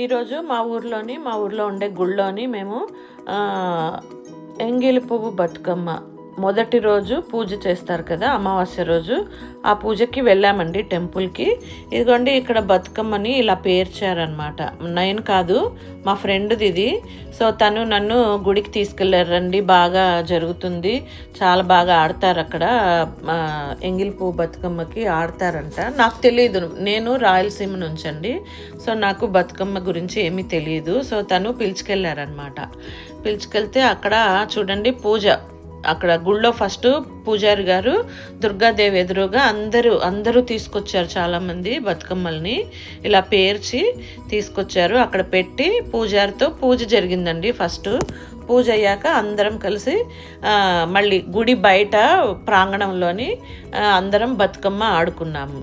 ఈరోజు మా ఊర్లో ఉండే గుళ్ళోని మేము ఎంగిలి పువ్వు బతుకమ్మ మొదటి రోజు పూజ చేస్తారు కదా, అమావాస్య రోజు ఆ పూజకి వెళ్ళామండి టెంపుల్కి. ఇదిగోండి ఇక్కడ బతుకమ్మని ఇలా పేర్చారనమాట. నేను కాదు, మా ఫ్రెండ్ది ఇది. సో తను నన్ను గుడికి తీసుకెళ్ళారండి. బాగా జరుగుతుంది, చాలా బాగా ఆడతారు అక్కడ. ఎంగిలి పువ్వు బతుకమ్మకి ఆడతారంట. నాకు తెలియదు, నేను రాయలసీమ నుంచి అండి. సో నాకు బతుకమ్మ గురించి ఏమీ తెలియదు. సో తను పిలుచుకెళ్ళారనమాట. పిలుచుకెళ్తే అక్కడ చూడండి పూజ, అక్కడ గుళ్ళో ఫస్ట్ పూజారి గారు దుర్గాదేవి ఎదురుగా అందరూ తీసుకొచ్చారు. చాలామంది బతుకమ్మల్ని ఇలా పేర్చి తీసుకొచ్చారు. అక్కడ పెట్టి పూజారితో పూజ జరిగిందండి. ఫస్ట్ పూజ అయ్యాక అందరం కలిసి మళ్ళీ గుడి బయట ప్రాంగణంలోని అందరం బతుకమ్మ ఆడుకున్నాము.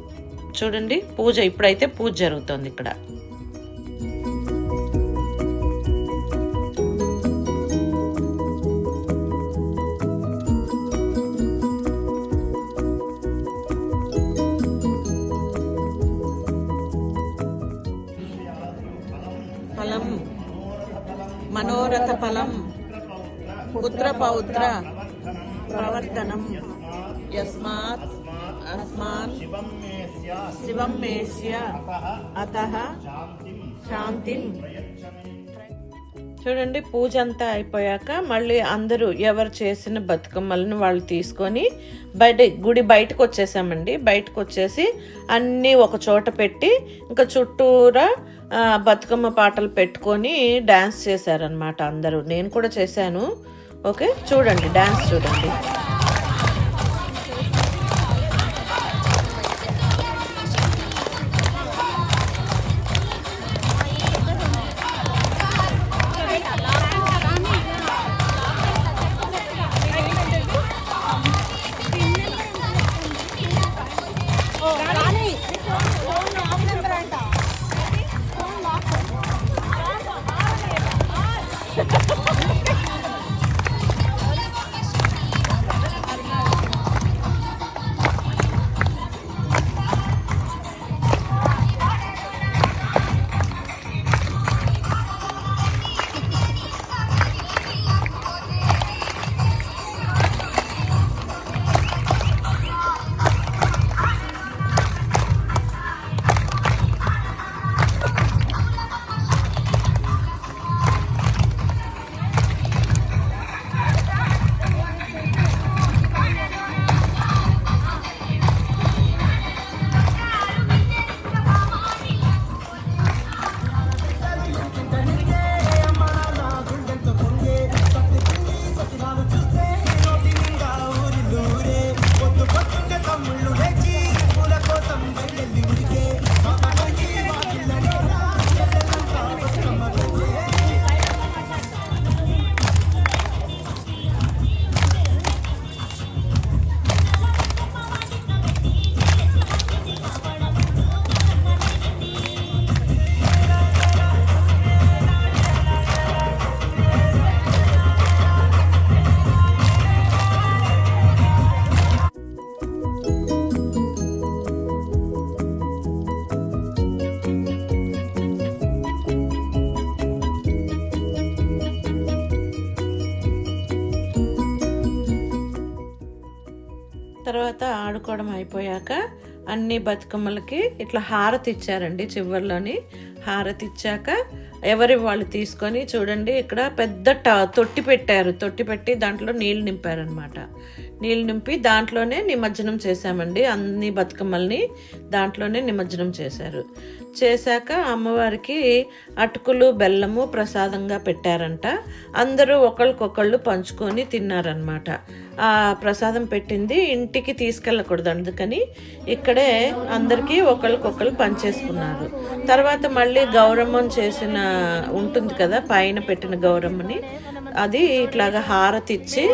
చూడండి పూజ, ఇప్పుడైతే పూజ జరుగుతుంది ఇక్కడ. ఫలం మనోరథ ఫలం పుత్ర పౌత్ర ప్రవర్తనం యస్మాత్ అస్మాన్ శివం మేస్య అతః శాంతిం. చూడండి పూజ అంతా అయిపోయాక మళ్ళీ అందరూ ఎవరు చేసిన బతుకమ్మలను వాళ్ళు తీసుకొని గుడి బయటకు వచ్చేసామండి. బయటకు వచ్చేసి అన్నీ ఒక చోట పెట్టి ఇంకా చుట్టూరా బతుకమ్మ పాటలు పెట్టుకొని డ్యాన్స్ చేశారనమాట అందరూ. నేను కూడా చేశాను. ఓకే, చూడండి డ్యాన్స్ చూడండి. తర్వాత ఆడుకోవడం అయిపోయాక అన్ని బతుకమ్మలకి ఇట్లా హారతి ఇచ్చారండి. చివర్లోని హారతి ఇచ్చాక ఎవరి వాళ్ళు తీసుకొని చూడండి ఇక్కడ పెద్ద తొట్టి పెట్టారు. తొట్టి పెట్టి దాంట్లో నీళ్ళు నింపారనమాట. నీళ్ళు నింపి దాంట్లోనే నిమజ్జనం చేశామండి. అన్ని బతుకమ్మల్ని దాంట్లోనే నిమజ్జనం చేశారు. చేశాక అమ్మవారికి అటుకులు బెల్లము ప్రసాదంగా పెట్టారంట. అందరూ ఒకళ్ళకొకళ్ళు పంచుకొని తిన్నారనమాట. ఆ ప్రసాదం పెట్టింది ఇంటికి తీసుకెళ్ళకూడదు, అందుకని ఇక్కడే అందరికీ ఒకళ్ళకొకళ్ళు పంచేసుకున్నారు. తర్వాత మళ్ళీ గౌరమ్మని చేసిన ఉంటుంది కదా, పైన పెట్టిన గౌరమ్మని, అది ఇట్లాగా హారతి ఇచ్చి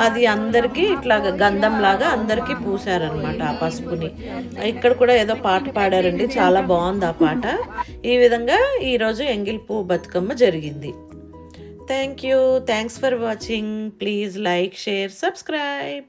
అది అందరికీ ఇట్లాగా గంధంలాగా అందరికీ పూసారనమాట ఆ పసుపుని. ఇక్కడ కూడా ఏదో పాట పాడారండి, చాలా బాగుంది ఆ పాట. ఈ విధంగా ఈరోజు ఎంగిలి పువ్వు బతుకమ్మ జరిగింది. Thanks for watching. Please like, share, subscribe.